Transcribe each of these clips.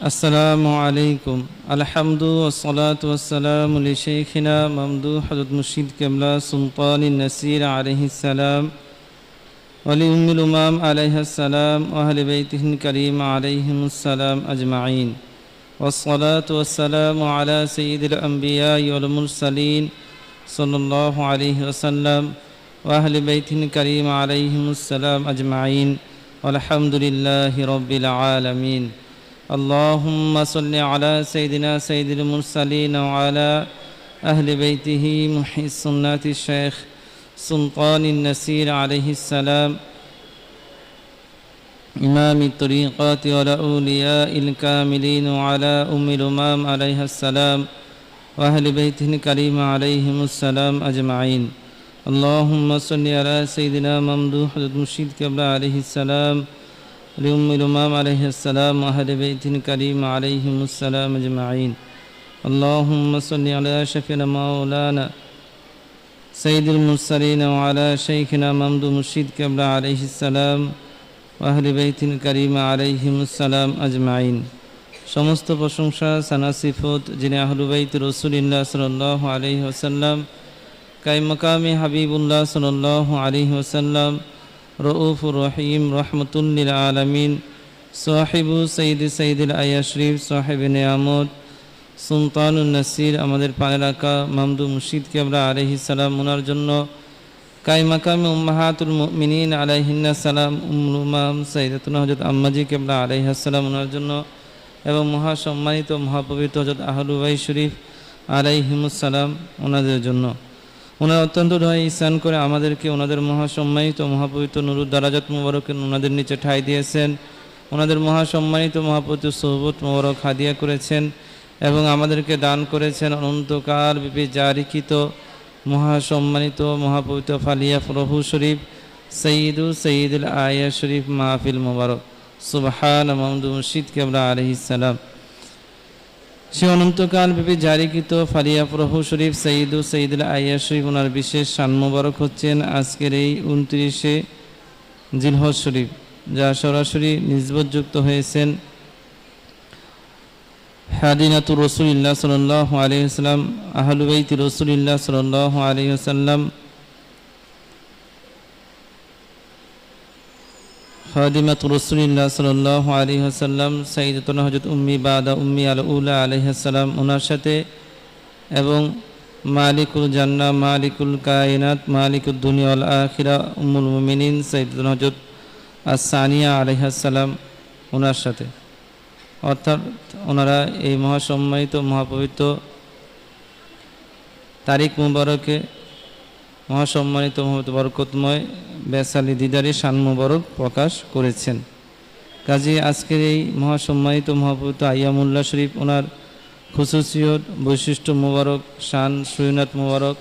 السلام عليكم. الحمد والصلاة والسلام لشيخنا ممدوح حضرت مرشد قبلة سلطان النسير عليه السلام ولأم الأمام عليها السلام وأهل بيته الكريم عليهم السلام أجمعين، والصلاة والسلام على سيد الأنبياء والمرسلين صلى الله عليه وسلم وأهل بيته الكريم عليهم السلام أجمعين، والحمد لله رب العالمين. اللهم صل على سيدنا سيد المرسلين وعلى أهل بيته محيي السنة الشيخ سلطان النسير عليه السلام إمام الطريقات والأولياء الكاملين، وعلى أم الأمام عليها السلام وأهل بيته الكريم عليهم السلام أجمعين. اللهم صل على سيدنا ممدوح المرشد قبل عليه السلام لأم الأمام عليه السلام وأهل بيته الكريم عليهم السلام أجمعين. اللهم صل على شفينا مولانا سيد المرسلين وعلى شيخنا ممدوح مرشد قبل عليه السلام وأهل بيته الكريم عليهم السلام أجمعين। সমস্ত প্রশংসা সানা সিফত যিনি আহলু বাইত রাসূলুল্লাহ সাল্লাল্লাহু আলাইহি ওয়াসাল্লাম কায়েম মাকামে হাবিবুল্লাহ সাল্লাল্লাহু আলাইহি ওয়াসাল্লাম রউফুর রহিম রহমাতুল লিল আলামিন সাহিবু সাইয়্যিদুল আয়া শরীফ সাহেব নিয়ামত সুলতানুন নাসির আমাদের পানে রাখা মামদু মুর্শিদ কেবলা আলাইহিস সালাম ওনার জন্য কায়েম মাকামে উম্মাহাতুল মুমিনিন আলাইহিন্নাস সালাম উম্মুল উমাম সাইয়্যিদাতুনা হযরত আম্মাজি কেবলা আলাইহিস সালাম ওনার জন্য এবং মহা সম্মানিত মহাপবিত্র হযরত আহলু বাইত শরীফ আলাইহিমুস সালাম ওনাদের জন্য। ওনারা অত্যন্ত দয়া ইহসান করে আমাদেরকে ওনাদের মহাসম্মানিত মহাপবিত্র নুরুদ দারাজাত মুবারক ওনাদের নিচে ঠাঁই দিয়েছেন, ওনাদের মহাসম্মানিত মহাপবিত্র সোহবত মুবারক হাদিয়া করেছেন এবং আমাদেরকে দান করেছেন অনন্তকাল ব্যাপী জারিকৃত মহাসম্মানিত মহাপবিত্র ফালিয়া ফরহু শরীফ সৈয়দুল আয়া শরীফ মাহফিল মুবারক সুবহান মামদু মুর্শিদ কেবলা আলাইহিস সালাম। সে অনন্তকাল ব্যাপী জারিকৃত ফালিয়া প্রভু শরীফ সৈয়দুল আয়া শরীফ ওনার বিশেষ শান মোবারক হচ্ছেন আজকের এই 29শে জিলহজ শরীফ, যা সরাসরি নিসবতযুক্ত হয়েছেন হাদিনাতুর রাসূলুল্লাহ সাল্লাল্লাহু আলাইহি ওয়াসাল্লাম আহলু বাইত রাসূলুল্লাহ সাল্লাল্লাহু আলাইহি ওয়াসাল্লাম খাদিমাতুর রাসূলুল্লাহ সাল্লাল্লাহু আলাইহি ওয়াসাল্লাম সাইয়্যিদাতুনা হযরত উম্মি বাদা উম্মি আল উলা আলাইহিস সালাম ওনার সাথে এবং মালিকুল জান্নাহ মালিকুল কায়নাত মালিকুদ দুনিয়া ওয়াল আখিরা উম্মুল মুমিনিন সাইয়্যিদাতুনা হযরত আস-সানিয়া আলাইহিস সালাম ওনার সাথে, অর্থাৎ ওনারা এই মহাসম্মানিত মহাপবিত্র তারিখ মুবারকে মহাসম্মানিত বরকতময় বেসালি দিদারি শান মুবারক প্রকাশ করেছেন। কাজে আজকের এই মহাসম্মানিত মহাপবিত্র আইয়ামুল্লাহ শরীফ ওনার খুসুসিয়ত বৈশিষ্ট্য মুবারক শান সুয়নাত মুবারক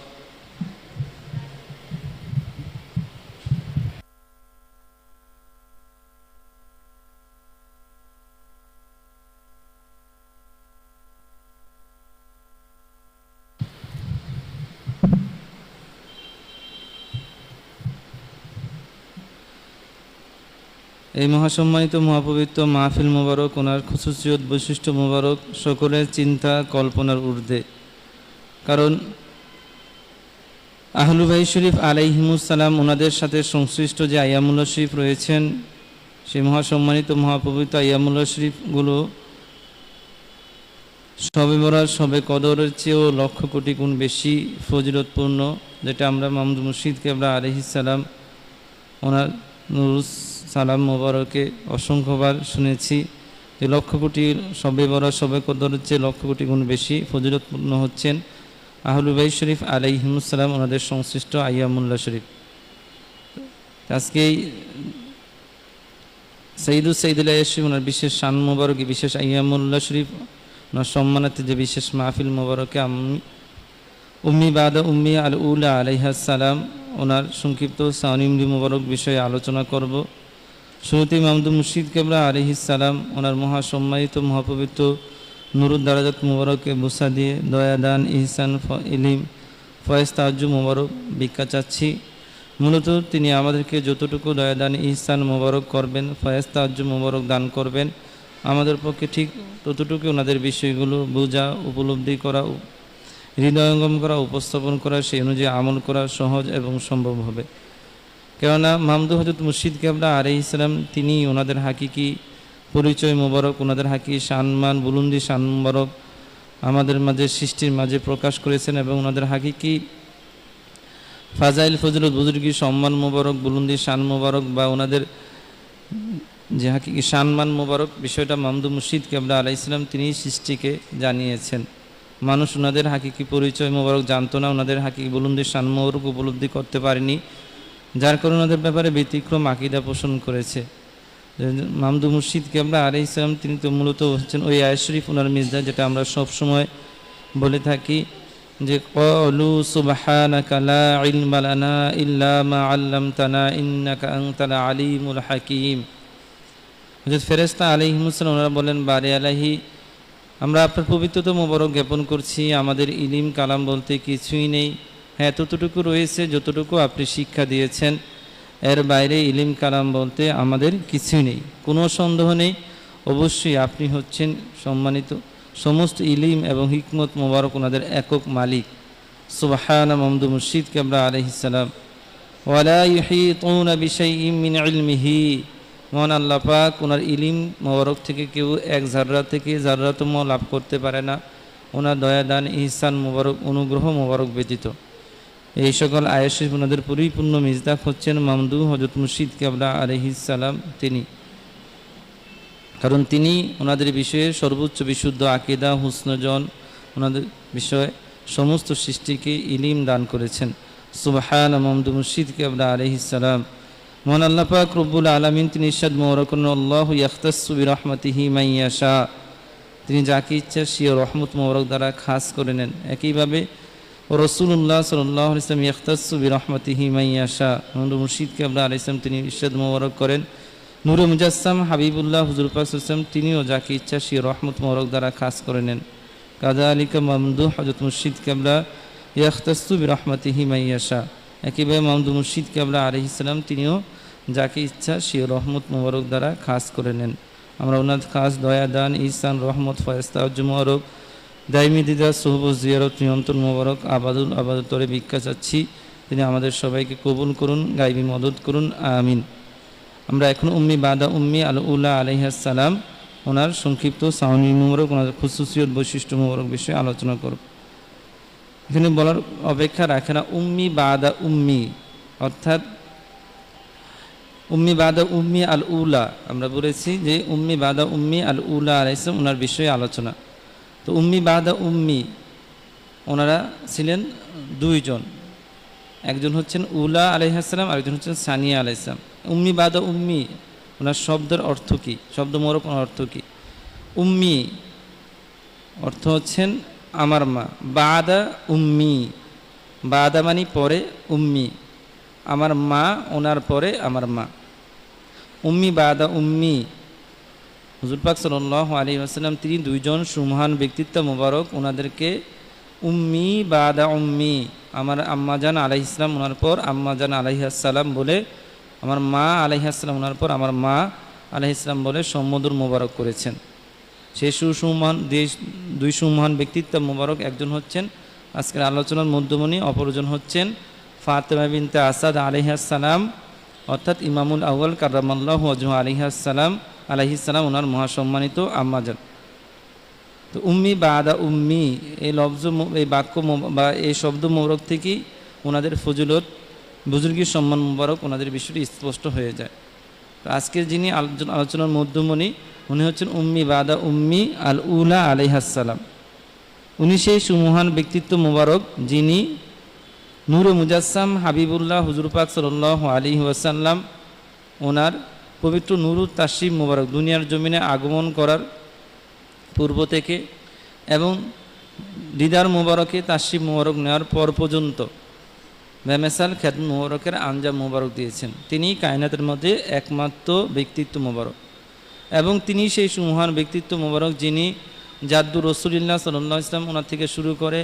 এই মহাসম্মানিত মহাপবিত্র মাহফিল মুবারক ওনার খুসুসিয়ত বৈশিষ্ট্য মুবারক সকলের চিন্তা কল্পনার ঊর্ধ্বে। কারণ আহলু বাইত শরীফ আলাইহিমুস সালাম ওনাদের সাথে সংশ্লিষ্ট যে আইয়ামুল্লাহ শরীফ রয়েছেন, সেই মহাসম্মানিত মহাপবিত্র আইয়ামুল্লাহ শরীফগুলো শবে বরাত শবে কদরের চেয়েও লক্ষ কোটি গুণ বেশি ফজিলতপূর্ণ, যেটা আমরা মামদু মুর্শিদ কেবলা আলাইহিস সালাম ওনার নুরুস সালাম মোবারকে অসংখ্যবার শুনেছি যে লক্ষ কোটি শবে বরাত শবে কদরের চেয়ে লক্ষ কোটি গুণ বেশি ফজিলতপূর্ণ হচ্ছেন আহলু বাইত শরীফ আলাইহিমুস সালাম ওনাদের সংশ্লিষ্ট আইয়ামুল্লাহ শরীফ। আজকে সৈয়দুল আয়া শরীফ ওনার বিশেষ শান মোবারকে বিশেষ আইয়ামুল্লাহ শরীফ ওনার সম্মানার্থে যে বিশেষ মাহফিল মোবারকে উম্মি বাদা উম্মি আল উলা আলাইহিস সালাম ওনার সংক্ষিপ্ত সানিমরি মোবারক বিষয়ে আলোচনা করব। শুরুতেই মামদু মুর্শিদ কেবলা আলাইহিস সালাম ওনার মহাসম্মানিত মহাপবিত্র নুরুদ দারাজাত মুবারকে বুসা দিয়ে দয়াদান ইহসান ইলিম ফয়েজ তাজ্জু মুবারক ভিক্ষা চাচ্ছি। মূলত তিনি আমাদেরকে যতটুকু দয়াদান ইহসান মুবারক করবেন, ফয়েজ তাজ্জু মুবারক দান করবেন, আমাদের পক্ষে ঠিক ততটুকু ওনাদের বিষয়গুলো বোঝা, উপলব্ধি করা, হৃদয়ঙ্গম করা, উপস্থাপন করা, সেই অনুযায়ী আমল করা সহজ এবং সম্ভব হবে। কেননা মামদু হযরত মুর্শিদ কেবলা আলাইহিস সালাম তিনি ওনাদের হাকিকি পরিচয় মোবারক, ওনাদের হাকি সম্মান, বুলন্দি শান মোবারক আমাদের মাঝে, সৃষ্টির মাঝে প্রকাশ করেছেন এবং ওনাদের হাকিকি ফাজাইল ফজলত বুজুর্গি সম্মান মোবারক, বুলন্দি শান মোবারক বা ওনাদের যে হাকিকি সম্মান মোবারক বিষয়টা মামদু মুর্শিদ কেবলা আলাইহিস সালাম তিনি সৃষ্টিকে জানিয়েছেন। মানুষ ওনাদের হাকিকি পরিচয় মোবারক জানতো না, ওনাদের হাকিকি বুলন্দি শান মোবারক উপলব্ধি করতে পারেনি, যার কারণে ওনাদের ব্যাপারে ব্যতিক্রম আকীদা পোষণ করেছে। মামদু মুর্শিদ কেবলা আলাইহিস সালাম তিনি তো মূলত হচ্ছেন ওই আয়াত শরীফ ওনার মির্জা, যেটা আমরা সব সময় বলে থাকি যে ক্বালু সুবহানাকা লা ইলমা লানা ইল্লা মা আল্লামতানা ইন্নাকা আনতাল আলিমুল হাকীম। হযরত ফেরেশতা আলাইহিমুস সালাম ওনারা বলেন, বারে আলাহি আমরা আপনার পবিত্রতা মোবারক জ্ঞাপন করছি, আমাদের ইলিম কালাম বলতে কিছুই নেই। হ্যাঁ, ততটুকু রয়েছে যতটুকু আপনি শিক্ষা দিয়েছেন, এর বাইরে ইলিম কালাম বলতে আমাদের কিছুই নেই, কোনো সন্দেহ নেই। অবশ্যই আপনি হচ্ছেন সম্মানিত, সমস্ত ইলিম এবং হিকমত মোবারক ওনাদের একক মালিক। সুবহানা মামদু মুর্শিদ কেবলা আলাইহিস সালাম। ওয়ালা ইউহিতুনা বিশাইইম মিন ইলমিহি, মহান আল্লাহ পাক ওনার ইলিম মোবারক থেকে কেউ এক জাররা থেকে জাররাতম লাভ করতে পারে না, ওনার দয়াদান, ইহসান মোবারক, অনুগ্রহ মোবারক ব্যতীত। এই সকল আয়াত ওনাদের পরিপূর্ণ মিজদাক হচ্ছেন মামদু হযরত মুর্শিদ কেবলা আলাইহিস সালাম তিনি, কারণ তিনি ওনাদের বিষয়ে সর্বোচ্চ বিশুদ্ধ আকীদা, হুসনজন, ওনাদের বিষয়ে সমস্ত সৃষ্টিকে ইলিম দান করেছেন। সুবহানা মামদু মুর্শিদ কেবলা আলাইহিস সালাম। মহান আল্লাহ পাক রব্বুল আলামিন তিনি ইরশাদ মোবারক করেন, আল্লাহু ইয়াখতাসসু বিরহমাতিহি মান ইয়াশা, তিনি যাকে ইচ্ছা সে রহমত মোবারক দ্বারা খাস করে নেন। একইভাবে রাসূলুল্লাহ সাল্লাল্লাহু আলাইহি ওয়াসাল্লাম ইয়াখতাসসু বিরহমাতিহি মান ইয়াশা, মামদু মুর্শিদ কেবলা আলাইহিস সালাম তিনি ইরশাদ মোবারক করেন, নূরে মুজাসসাম হাবিবুল্লাহ হুজুর পাক সাল্লাল্লাহু আলাইহি ওয়াসাল্লাম তিনিও যাকে ইচ্ছা সে রহমত মোবারক দ্বারা খাস করে নেন। কাযালিকা মামদু হযরত মুর্শিদ কেবলা ইয়াখতাসসু বিরহমাতিহি মান ইয়াশা, একইভাবে মামদু মুর্শিদ কেবলা আলাইহিস সালাম তিনিও যাকে ইচ্ছা সে রহমত মোবারক দ্বারা খাস করে নেন। আমরা ওনার খাস দয়া দান, ইহসান, রহমত, ফয়স্তাওয়াজ মোবারক, দাইমি দিদা, সোহবত, জিয়ারত, নিয়ন্ত্রণ মোবারক, আবাদতরে ভিক্ষা চাচ্ছি, তিনি আমাদের সবাইকে কবুল করুন, গাইবি মদত করুন, আমিন। আমরা এখন উম্মি বাদা উম্মি আল উলা আলাইহিস সালাম ওনার সংক্ষিপ্ত সাউনি মোবারক, ওনার খুসুসিয়ত বৈশিষ্ট্য মোবারক বিষয়ে আলোচনা করব। এখানে বলার অপেক্ষা রাখে না উম্মি বাদা উম্মি, অর্থাৎ উম্মি বাদা উম্মি আল উলা, আমরা বলেছি যে উম্মি বাদা উম্মি আল উলা আলাইহিস সালাম ওনার বিষয়ে আলোচনা। তো উম্মি বাদা উম্মি ওনারা ছিলেন দুইজন, একজন হচ্ছেন উলা আলাইহিস সালাম, আরেকজন হচ্ছেন সানিয়া আলাইহিস সালাম। উম্মি বাদা উম্মি ওনার শব্দের অর্থ কী, শব্দ মোবারক অর্থ কী? উম্মি অর্থ হচ্ছেন আমার মা, বাদা উম্মি, বাদা মানে পরে, উম্মি আমার মা, ওনার পরে আমার মা। উম্মি বাদা উম্মি, হুজুর পাক সাল্লাল্লাহু আলাইহি ওয়াসাল্লাম তিনি দুইজন সুমহান ব্যক্তিত্ব মোবারক, ওনাদেরকে উম্মি বাদা উম্মি, আমার আম্মাজান আলাইহিস সালাম ওনার পর আম্মাজান আলাইহিস সালাম বলে, আমার মা আলাইহিস সালাম ওনার পর আমার মা আলাইহিস সালাম বলে সম্বোধন মোবারক করেছেন। সেই সুমহান দুই সুমহান ব্যক্তিত্ব মোবারক একজন হচ্ছেন আজকের আলোচনার মধ্যমণি, অপরজন হচ্ছেন ফাতেমা বিনতে আসাদ আলাইহিস সালাম, অর্থাৎ ইমামুল আউয়াল কাররামাল্লাহু ওয়াজহু আলাইহিস সালাম ওনার মহাসম্মানিত আম্মাজান। তো উম্মি বাদা উম্মি এই লফজ, এই বাক্য বা এই শব্দ মোবারক থেকেই ওনাদের ফজিলত, বুজুর্গির সম্মান মোবারক, ওনাদের বিষয়টি স্পষ্ট হয়ে যায়। তো আজকের যিনি আলোচনার মধ্যমণি উনি হচ্ছেন উম্মি বাদা উম্মি আল উলা আলাইহিস সালাম। উনি সেই সুমহান ব্যক্তিত্ব মোবারক যিনি নূরে মুজাসসাম হাবিবুল্লাহ হুজুর পাক সাল্লাল্লাহু আলাইহি ওয়াসাল্লাম ওনার পবিত্র নুরুত তাশরিফ মোবারক দুনিয়ার জমিনে আগমন করার পূর্ব থেকে এবং দিদার মোবারকে তাশরিফ মোবারক নেওয়ার পর পর্যন্ত বেমেসাল খেদমত মোবারকের আঞ্জাম মোবারক দিয়েছেন। তিনি কায়নাতের মধ্যে একমাত্র ব্যক্তিত্ব মোবারক এবং তিনি সেই সুমহান ব্যক্তিত্ব মোবারক যিনি জাদ্দু রসুলিল্লাহ সাল্লাল্লাহু আলাইহি ওয়াসাল্লাম ওনার থেকে শুরু করে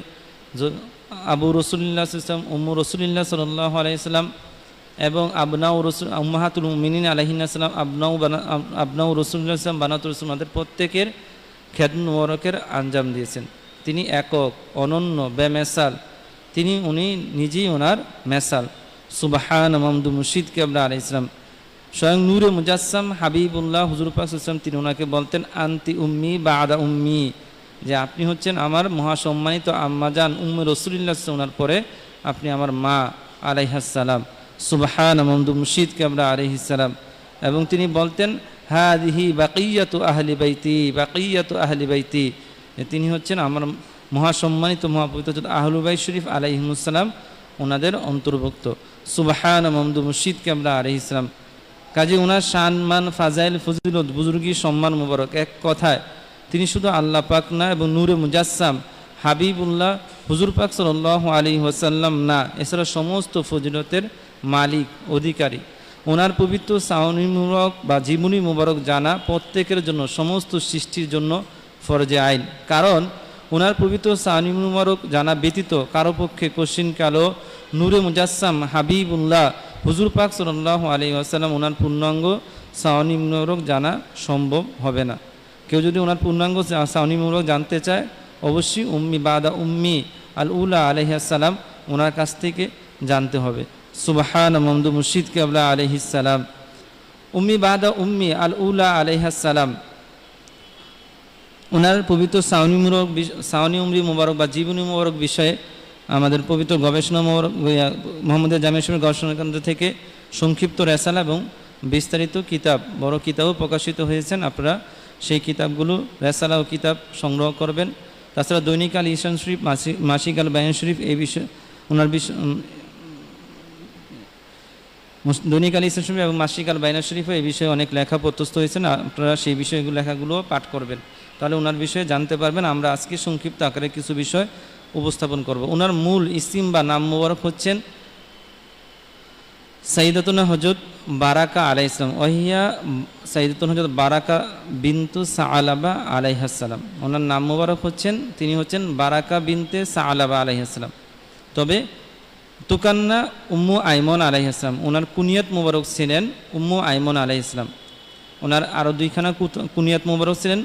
আবু রসুলিল্লাহ ইসলাম, উম্মু রসুলিল্লাহ সাল্লাল্লাহু আলাইহি ওয়াসাল্লাম এবং আবনাউ রসুল উম্মাহাতুল মুমিনিন আলাইহিস সালাম আবনাউ রসুল্লাহ ইসলাম বানাতুল রসুল আমাদের প্রত্যেকের খেদমত মুবারকের আঞ্জাম দিয়েছেন। তিনি একক, অনন্য, বেমেসাল, উনি নিজেই ওনার মেসাল। সুবহান মামদু মুর্শিদ কেবলা আলাইহিস সালাম স্বয়ং নূরে মুজাসসাম হাবিবুল্লাহ হুজুর পাক সাল্লাল্লাহু আলাইহি ওয়াসাল্লাম তিনি ওনাকে বলতেন আনতি উম্মি বাদা উম্মি, যে আপনি হচ্ছেন আমার মহাসম্মানিত আম্মাজান উম্মে রাসূলুল্লাহ ওনার পরে আপনি আমার মা আলাইহিস সালাম। সুবহান মামদু মুর্শিদ কেবলা আলাইহিস সালাম। এবং তিনি বলতেন হাদিহি বাকিয়াতু আহলি বাইতি, বাকিয়াতু আহলি বাইতি, তিনি হচ্ছেন আমার মহাসম্মানিত মহাপবিত্র আহলু বাইত শরীফ আলাইহিমুস সালাম ওনাদের অন্তর্ভুক্ত। সুবহান মামদু মুর্শিদ কেবলা আলাইহিস সালাম। কাজে ওনার শান মান ফাজাইল ফজিলত বুজুর্গি সম্মান মুবারক, এক কথায় তিনি শুধু আল্লাহ পাক না এবং নূরে মুজাসসাম হাবিবুল্লাহ হুজুর পাক সাল্লাল্লাহু আলাইহি ওয়াসাল্লাম না, এছাড়া সমস্ত ফজিলতের মালিক অধিকারী। ওনার পবিত্র সাওনি মুবারক বা জীবনী মুবারক জানা প্রত্যেকের জন্য, সমস্ত সৃষ্টির জন্য ফরজে আইন। কারণ ওনার পবিত্র সাওনি মুবারক জানা ব্যতীত কারো পক্ষে কশিন কালো নূরে মুজাসসাম হাবিবুল্লাহ হুজুর পাক সাল্লাল্লাহু আলাইহি ওয়াসাল্লাম ওনার পূর্ণাঙ্গ সাওনি মুবারক জানা সম্ভব হবে না। কেউ যদি ওনার পূর্ণাঙ্গ সাওনি মুবারক জানতে চায়, অবশ্যই উম্মি বাদা উম্মি আল উলা আলাইহিস সালাম ওনার কাছ থেকে জানতে হবে। সুবহান মামদু মুর্শিদ কেবলা আলাইহিস সালাম। উম্মি বাদা উম্মি আল উলা আলাইহিস সালাম ওনার পবিত্র সাওনি উমরি মুবারক বা জীবনী মুবারক বিষয়ে আমাদের পবিত্র গবেষণা মোহাম্মদিয়া জামিয়া শরীফ গবেষণা কেন্দ্র থেকে সংক্ষিপ্ত রেসালা এবং বিস্তারিত কিতাব, বড় কিতাবও প্রকাশিত হয়েছেন। আপনারা সেই কিতাবগুলো রেসালা ও কিতাব সংগ্রহ করবেন। তাছাড়া দৈনিক আল ইহসান শরীফ, মাসিক আল বায়ান শরীফ, এই বিষয়ে ওনার দৈনিক আল ইহসান শরীফ এবং মাসিক আল বায়ান শরীফে এই বিষয়ে অনেক লেখা প্রত্যস্ত হয়েছেন। আপনারা সেই বিষয়গুলো লেখাগুলো পাঠ করবেন, তাহলে ওনার বিষয়ে জানতে পারবেন। আমরা আজকে সংক্ষিপ্ত আকারে কিছু বিষয় উপস্থাপন করব। ওনার মূল ইসিম বা নাম মোবারক হচ্ছেন সাইয়্যিদাতুনা হযরত বারাকা আলাইহিস সালাম, ওহিয়া সাইয়্যিদাতুনা হযরত বারাকা বিনতু সাআলাবা আলাইহিস সালাম। ওনার নাম মোবারক হচ্ছেন, তিনি হচ্ছেন বারাকা বিনতে সাআলাবা আলাইহিস সালাম। তবে তুকান্না উম্মু আইমন আলাইহিস সালাম, ওনার কুনিয়াত মোবারক ছিলেন উম্মু আইমন আলাইহিস সালাম। ওনার আরও দুইখানা কুনিয়াত মোবারক ছিলেন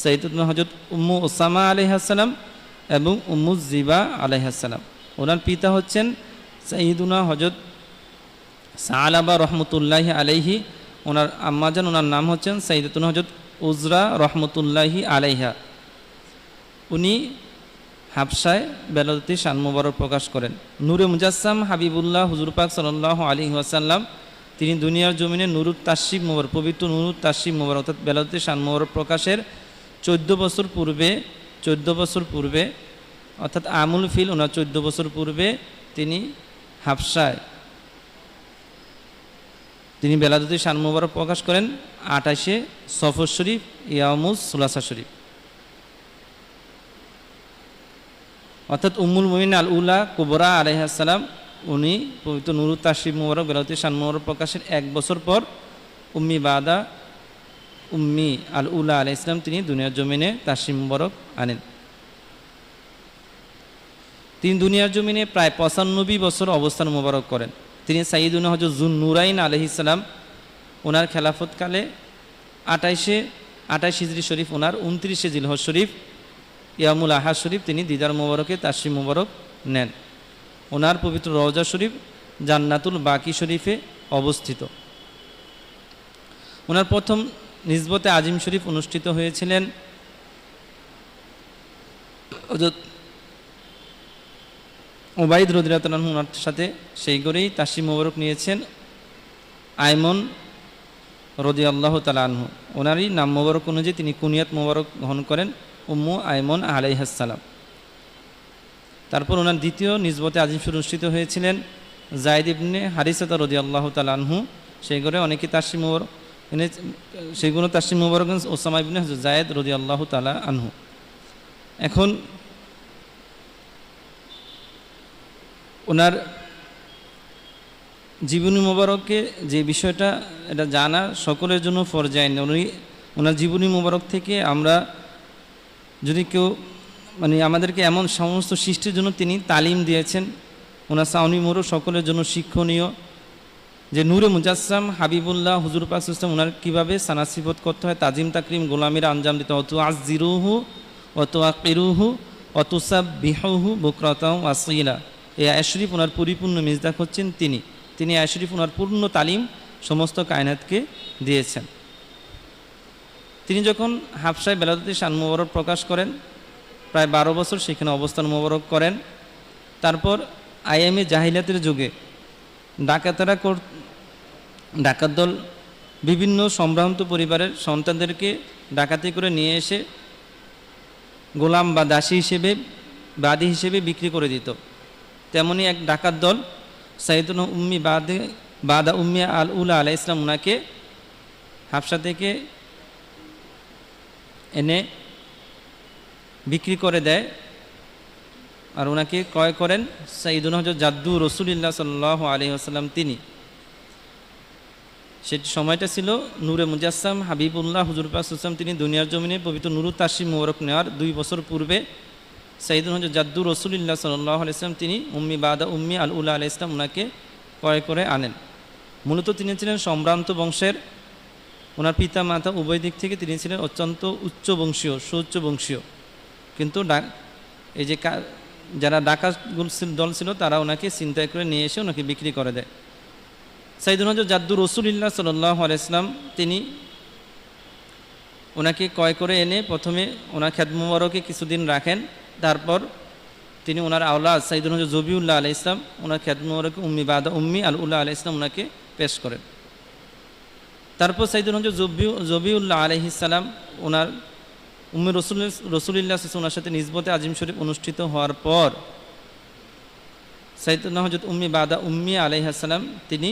সাইয়্যিদাতুনা হযরত উম্মু উসামা আলাইহিস সালাম এবং উম্মু জিবা আলাইহিস সালাম। ওনার পিতা হচ্ছেন সাইয়্যিদুনা হযরত সাআলাবা রহমতুল্লাহি আলাইহি। ওনার আম্মাজান ওনার নাম হচ্ছেন সাইয়্যিদাতুনা হযরত উজরা রহমতুল্লাহি আলাইহা। উনি হাবশায় বেলাদতি শান মুবারক প্রকাশ করেন। নূরে মুজাসসাম হাবিবুল্লাহ হুজুর পাক সাল্লাল্লাহু আলাইহি ওয়াসাল্লাম তিনি দুনিয়ার জমিনে নুরুত তাশরিফ মুবারক, পবিত্র নুরুত তাশরিফ মুবারক অর্থাৎ বেলাদতি শান মুবারক প্রকাশের 14 বছর পূর্বে অর্থাৎ আমুল ফিল ওনার 14 বছর পূর্বে তিনি হাবশায় তিনি বেলাদতি শান মুবারক প্রকাশ করেন 28শে সফর শরীফ ইয়ামুস সুলাসা শরীফ। অর্থাৎ উম্মুল মুমিনিন আল উলা কুবরা আলাইহিস সালাম উনি পবিত্র নুরুত তাশরিফ মুবারক বেলাদতি শান মুবারক প্রকাশের 1 বছর পর উম্মি বাদা উম্মি আল উলা আলাইহিস সালাম তিনি দুনিয়ার জমিনে তাশরিফ মুবারক আনেন। তিনি দুনিয়ার জমিনে প্রায় 95 বছর অবস্থান মুবারক করেন। তিনি সাইয়্যিদুনা হযরত যুন নুরাইন আলাইহিস সালাম ওনার খেলাফতকালে 28 হিজরি শরীফ ওনার 29শে জিলহজ শরীফ ইয়ামুল আহাদ শরীফ তিনি দিদার মুবারকে তাশরিফ মুবারক নেন। ওনার পবিত্র রওজা শরীফ জান্নাতুল বাকি শরীফে অবস্থিত। ওনার প্রথম নিসবতে আজিম শরীফ অনুষ্ঠিত হয়েছিলেন হযরত ওবাইদ রাদিয়াল্লাহু আনহু ওনার সাথে, সেই করেই তাশরিফ মুবারক নিয়েছেন আইমন রাদিয়াল্লাহু তাআলা আনহু। ওনারই নাম মুবারক অনুযায়ী তিনি কুনিয়াত মুবারক গ্রহণ করেন উম্মু আইমন আলাইহিস সালাম। তারপর ওনার দ্বিতীয় নিসবতে আজিম শরীফ অনুষ্ঠিত হয়েছিলেন যায়েদ ইবনে হারিসা রাদিয়াল্লাহু তাআলা আনহু। সেই করে অনেকে তাশরিফ মুবারক সেইগুলো তাশরিফ মুবারক ওসামা ইবনে যায়েদ রাদিয়াল্লাহু তাআলা আনহু। এখন ওনার জীবনী মুবারকে যে বিষয়টা এটা জানা সকলের জন্য ফরজ আইন। ওনার জীবনী মুবারক থেকে আমরা যদি কেউ আমাদেরকে এমন সমস্ত সৃষ্টির জন্য তিনি তালিম দিয়েছেন। ওনার সাওনি মুবারক সকলের জন্য শিক্ষণীয় যে নূরে মুজাসসাম হাবিবুল্লাহ হুজুর পাক সাল্লাল্লাহু আলাইহি ওয়াসাল্লাম ওনার কীভাবে সানাসিফত করতে হয়, তাজিম তাকরিম গোলামির আঞ্জাম দিতে হয়, তুআজ্জিরুহু ওয়া তুআক্কিরুহু ওয়া তুসাব্বিহুহু বুকরাতাও ওয়াসীলা। এই আয়াত শরীফ ওনার পরিপূর্ণ মিজদাক হচ্ছেন তিনি আয়াত শরীফ ওনার পূর্ণ তালিম সমস্ত কায়নাতকে দিয়েছেন। তিনি যখন হাবশায় বেলাদুতি শান মোবারক প্রকাশ করেন, প্রায় 12 বছর সেখানে অবস্থান মোবারক করেন। তারপর আইএমএ জাহিলিয়াতের যুগে ডাকাত দল বিভিন্ন সম্ভ্রান্ত পরিবারের সন্তানদেরকে ডাকাতি করে নিয়ে এসে গোলাম বা দাসী হিসেবে বাদী হিসেবে বিক্রি করে দিত। তেমনি এক ডাকাত দল সাইয়েদুনা উম্মি বাদা উম্মি আল উলা আলাইহিস সালাম ওনাকে হাবশা থেকে এনে বিক্রি করে দেয়, আর ওনাকে ক্রয় করেন সাইয়েদুনা হযরত জাদ্দু রাসূলুল্লাহ সাল্লাল্লাহু আলাইহি ওয়াসাল্লাম। তিনি সেটি সময়টা ছিল নূরে মুজাসসাম হাবিবুল্লাহ হুজুর পাক সাল্লাল্লাহু আলাইহি ওয়াসাল্লাম তিনি দুনিয়ার জমিনে পবিত্র নুরুত তাশরিফ মোবারক নেওয়ার 2 বছর পূর্বে সাইয়েদুনা হযরত জাদ্দু রাসূলুল্লাহ সাল্লাল্লাহু আলাইহি ওয়াসাল্লাম তিনি উম্মি বাদা উম্মি আল উলা আলাইহিস সালাম ওনাকে ক্রয় করে আনেন। মূলত তিনি ছিলেন সম্ভ্রান্ত বংশের, ওনার পিতা মাতা উভয় দিক থেকে তিনি ছিলেন অত্যন্ত উচ্চ বংশীয়, সুউচ্চ বংশীয়। কিন্তু এই যে যারা ডাকাত দল ছিল তারা ওনাকে ছিনতাই করে নিয়ে এসে ওনাকে বিক্রি করে দেয়। সাইয়েদুনা হযরত জাদ্দু রাসূলুল্লাহ সাল্লাল্লাহু আলাইহি ওয়াসাল্লাম তিনি ওনাকে ক্রয় করে এনে প্রথমে ওনার খেদমত মোবারকে কিছুদিন রাখেন। তারপর তিনি ওনার আওলাদ সাইয়েদুনা হযরত জবিউল্লাহ আলাইহিস সালাম ওনার খেদমত মোবারকে উম্মি বাদা উম্মি আল উলা আলাইহিস সালাম ওনাকে পেশ করেন। তারপর সাইয়েদুনা হযরত জবিউল্লাহ আলাইহিস সালাম ওনার উম্মি রাসূলুল্লাহ ওনার সাথে নিসবতে আজিম শরীফ অনুষ্ঠিত হওয়ার পর সাইয়েদুনা হযরত উম্মি বাদা উম্মি আলাইহিস সালাম তিনি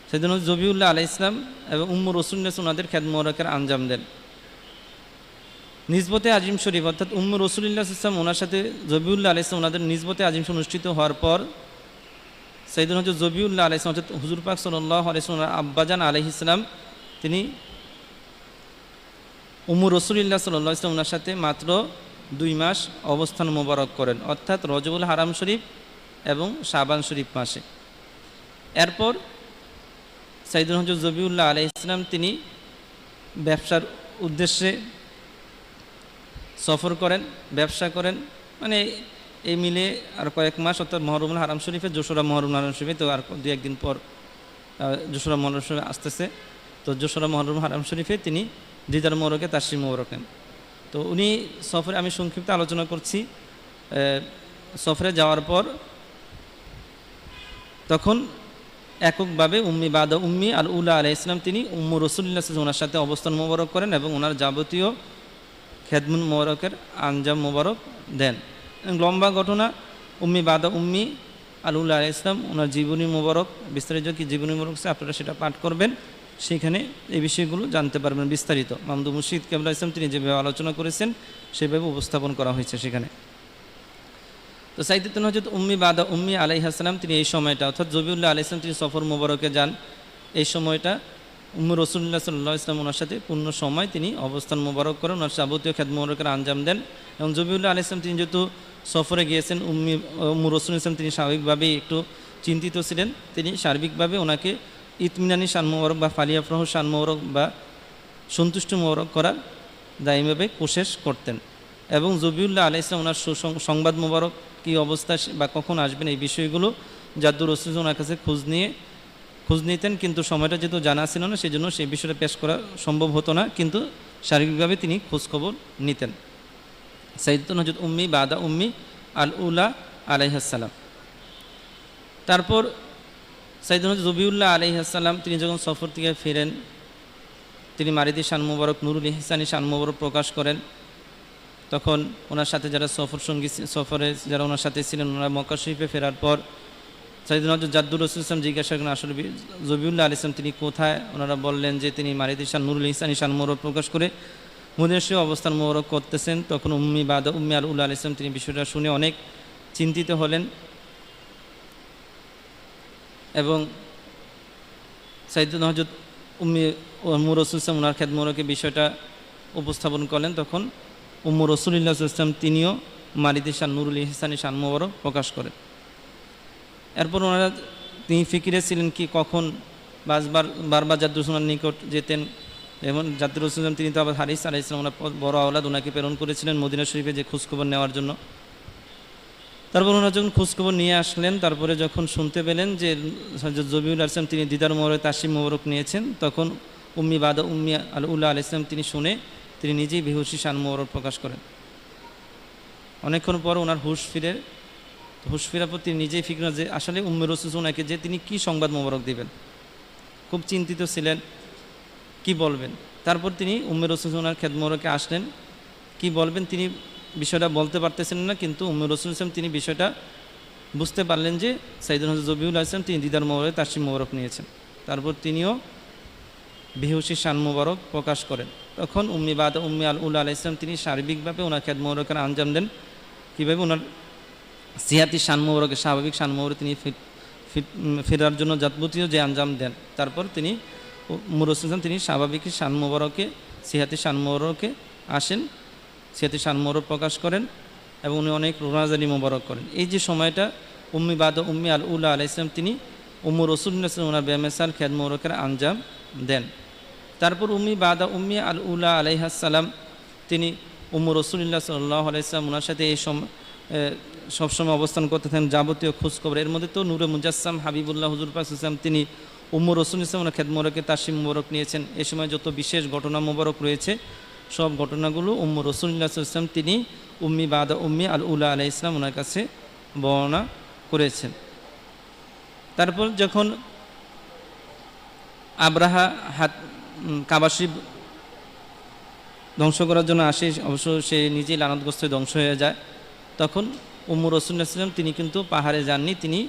সাইয়েদুনা জবিউল্লাহ আলাইহিস সালাম এবং উম্মু রাসূলুল্লাহ ওনাদের খেদমত মোবারকের আঞ্জাম দেন। নিসবতে আজিম শরীফ অর্থাৎ উম্মু রাসূলুল্লাহ ওনার সাথে জবিউল্লাহ আলাইহিস সালাম ওনাদের নিসবতে আজিম শরীফ অনুষ্ঠিত হওয়ার পর সাইয়েদুনা হযরত জবিউল্লাহ আলাইহিস সালাম অর্থাৎ হুজুর পাক সাল্লাল্লাহু আলাইহি ওয়াসাল্লাম আব্বাজান আলাইহিস সালাম তিনি উম্মু রাসূলুল্লাহ সাল্লাল্লাহু আলাইহি ওয়াসাল্লাম ওনার সাথে মাত্র 2 মাস অবস্থান মোবারক করেন, অর্থাৎ রজবুল হারাম শরীফ এবং শাবান শরীফ মাসে। এরপর সাইয়েদুনা হযরত জবিউল্লাহ আলাইহিস সালাম তিনি ব্যবসার উদ্দেশ্যে সফর করেন, ব্যবসা করেন, মানে এই মিলে আর কয়েক মাস, অর্থাৎ মুহররমুল হারাম শরীফে যশোরা মুহররমুল হারাম শরীফে তো আর 2-1 দিন পর যশোরা মুহররম শরীফ আসতেছে, তো যশোরা মুহররমুল হারাম শরীফে তিনি দিদার মোবারকে তাশরিফ মোবারক নেন। তো উনি সফরে, আমি সংক্ষিপ্ত আলোচনা করছি, সফরে যাওয়ার পর তখন এককভাবে উম্মি বাদা উম্মি আল উলা আলাইহিস সালাম তিনি উম্মু রাসূলুল্লাহ ওনার সাথে অবস্থান মোবারক করেন এবং ওনার যাবতীয় খেদমত মোবারকের আঞ্জাম মোবারক দেন। লম্বা ঘটনা, উম্মি বাদা উম্মি আল উলা আলাইহিস সালাম ওনার জীবনী মোবারক, বিস্তারিত কি জীবনী মোবারক আপনারা সেটা পাঠ করবেন, সেখানে এই বিষয়গুলো জানতে পারবেন বিস্তারিত। মামদু মুর্শিদ কেবলা ইসলাম তিনি যেভাবে আলোচনা করেছেন সেভাবে উপস্থাপন করা হয়েছে সেখানে। তো সাইয়েদুনা হযরত উম্মি বাদা উম্মি আলাইহিস সালাম তিনি এই সময়টা অর্থাৎ জবিউল্লাহ আলাইহিস সালাম তিনি সফর মোবারকে যান, এই সময়টা উম্মু রাসূলুল্লাহ সাল্লাল্লাহু আলাইহি ওয়াসাল্লাম ওনার সাথে পূর্ণ সময় তিনি অবস্থান মোবারক করেন, ওনার যাবতীয় খেদমত মোবারকের আঞ্জাম দেন। এবং জবিউল্লাহ আলাইহিস সালাম তিনি যেহেতু সফরে গিয়েছেন, উম্মু রাসূলুল্লাহ সাল্লাম তিনি স্বাভাবিকভাবেই একটু চিন্তিত ছিলেন, তিনি সার্বিকভাবে ওনাকে ইতমিনানি শান মোবারক বা ফালিয়াফরাহ শান মোবারক বা সন্তুষ্ট মোবারক করার দায়ীভাবে কোশেশ করতেন। এবং জবিউল্লাহ আলাইহিস সালাম ওনার সংবাদ মোবারক কী অবস্থা বা কখন আসবেন এই বিষয়গুলো জাদ্দু রাসূল ওনার কাছে খোঁজ নিতেন, কিন্তু সময়টা যেহেতু জানা ছিল না সেই জন্য সেই বিষয়টা পেশ করা সম্ভব হতো না, কিন্তু শারীরিকভাবে তিনি খোঁজখবর নিতেন। সাইয়েদুনা হযরত উম্মি বাদা উম্মি আল উলা আলাইহিস সালাম। তারপর সাইয়েদুনা জবিউল্লাহ আলাইহিস সালাম তিনি যখন সফর থেকে ফিরেন, তিনি মারিদি শান মোবারক নুরুল ইহসানি শান মোবারক প্রকাশ করেন। তখন ওনার সাথে যারা সফরে যারা ওনার সাথে ছিলেন, ওনারা মক্কা শরীফে ফেরার পর সাইয়েদুনা হযরত জাদ্দু রাসূল ইসলাম জিজ্ঞাসা করেন আসলে জবিউল্লাহ আলাইহিস সালাম তিনি কোথায়। ওনারা বললেন যে তিনি মারিদি শান নুরুল ইহসানি শান মোবারক প্রকাশ করে মদিনায় অবস্থান মোবারক করতেছেন। তখন উম্মি বাদা উম্মি আল উলা আলাইহিস সালাম তিনি বিষয়টা শুনে অনেক চিন্তিত হলেন এবং সাইয়েদুনা হযরত উম্মু রাসূল ইসলাম ওনার খেদমত মোবারকে বিষয়টা উপস্থাপন করলেন। তখন উম্মু রাসূলুল্লাহ সাল্লাল্লাহু আলাইহি ওয়াসাল্লাম তিনিও মারিদি শান নুরুল ইহসানি শান মোবারক প্রকাশ করেন। এরপর ওনারা তিনি ফিকিরে ছিলেন কি কখন বারবার জাদ্দুর রসুলের নিকট যেতেন। এবং জাদ্দুর রসুল তিনি তো আবার হারিস আলাইহিস সালাম ওনার বড় আওলাদ, ওনাকে প্রেরণ করেছিলেন মদিনা শরীফে যে খোঁজখবর নেওয়ার জন্য। তারপর ওনারা যখন খোঁজখবর নিয়ে আসলেন, তারপরে যখন শুনতে পেলেন যে হযরত জবিউল আসলাম তিনি দিদার মোবারক তাশরিফ মোবারক নিয়েছেন, তখন উম্মি বাদা উম্মি আল উলা আলাইহিস সালাম তিনি শুনে তিনি নিজেই বেহুশি শান মোবারক প্রকাশ করেন। অনেকক্ষণ পর ওনার হুশ ফিরার পর তিনি নিজেই ফিক্র যে আসলে উম্মে রসুল ওনাকে যে তিনি কি সংবাদ মোবারক দিবেন, খুব চিন্তিত ছিলেন কি বলবেন। তারপর তিনি উম্মে রসুল ওনার খেদমোবারকে আসলেন, কি বলবেন তিনি বিষয়টা বলতে পারতেছেন না, কিন্তু উম্মে রসুল ইসলাম তিনি বিষয়টা বুঝতে পারলেন যে সাইয়েদুনা হযরত জবিউল আসলাম তিনি দিদার মোবারক তাশরিফ মোবারক নিয়েছেন। তারপর তিনিও বেহুশি শান মোবারক প্রকাশ করেন। তখন উম্মি বাদা উম্মি আল উলা আলাইহিস সালাম তিনি সার্বিকভাবে ওনার খেদ মোবারকের আঞ্জাম দেন। কীভাবে? ওনার সিহাতি শান মোবারকের স্বাভাবিক শান মোবারক তিনি ফেরার জন্য যাবতীয় যে আঞ্জাম দেন, তারপর তিনি মুরসুলাম তিনি স্বাভাবিক শান মোবারকে সিহাতি শান মোবারকে আসেন, সিহাতি শান মোবারক প্রকাশ করেন এবং উনি অনেক রোনাজারি মোবারক করেন। এই যে সময়টা উম্মি বাদা উম্মি আল উলা আলাইহিস সালাম তিনি উম্মু রাসূলুল্লাহ সাল্লাল্লাহু আলাইহি ওয়া সাল্লাম ওনার বেমেসাল খেদ মোবারকের আঞ্জাম দেন। তারপর উম্মি বাদা উম্মি আল উলা আলাইহিস সালাম তিনি উম্মু রাসূলুল্লাহ সাল্লাল্লাহু আলাইহি ওয়া সাল্লাম ওনার সাথে এই সবসময় অবস্থান করতে থাকেন যাবতীয় খোঁজখবর। এর মধ্যে তো নূরে মুজাসসাম হাবিবুল্লাহ হুজুর পাক সাল্লাল্লাহু আলাইহি ওয়া সাল্লাম তিনি উম্মু রাসূল ইসলাম ওনার খেদ মোবারকে তাশরিফ মোবারক নিয়েছেন। এই সময় যত বিশেষ ঘটনা মোবারক রয়েছে সব ঘটনাগুলো উম্মু রাসূলুল্লাহ সাল্লাল্লাহু আলাইহি ওয়া সাল্লাম তিনি উম্মি বাদা উম্মি আল উলা আলাইহিস সালাম ওনার কাছে বর্ণনা করেছেন। তারপর যখন আব্রাহা কাবা শরীফ ধ্বংস করার জন্য আসে, অবশ্য সে নিজেই লানতগ্রস্ত ধ্বংস হয়ে যায়, তখন উম্মু রাসূলুল্লাহ সাল্লাল্লাহু আলাইহি ওয়া সাল্লাম তিনি কিন্তু পাহাড়ে যাননি, তিনি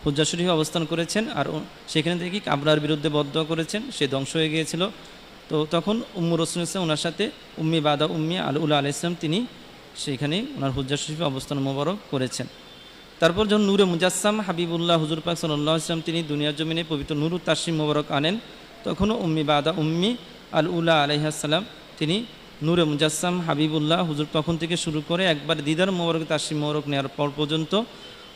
হুজ্জা শরীফে অবস্থান করেছেন। আর সেখানে থেকে আবরার বিরুদ্ধে বদদোয়া করেছেন, সে ধ্বংস হয়ে গিয়েছিল। তো তখন উম্মু রাসূলুল্লাহ সাল্লাল্লাহু আলাইহি ওয়া সাল্লাম ওনার সাথে উম্মি বাদা উম্মি আল উলা আলাইহিস সালাম তিনি সেখানে ওনার হুজ্জা শরীফে অবস্থান মোবারক করেছেন। তারপর যখন নূরে মুজাসসাম হাবিবুল্লাহ হুজুর পাক সাল্লাল্লাহু আলাইহি ওয়াসাল্লাম তিনি দুনিয়ার জমিনে পবিত্র নূরুত তাশরিফ মোবারক আনেন, তখনও উম্মি বাদা উম্মি আল উলা আলাইহিস সালাম তিনি নূরে মুজাসসাম হাবিবুল্লাহ হুজুর তখন থেকে শুরু করে একবার দিদার মোবারক তাশরিফ মোবারক নেওয়ার পর পর্যন্ত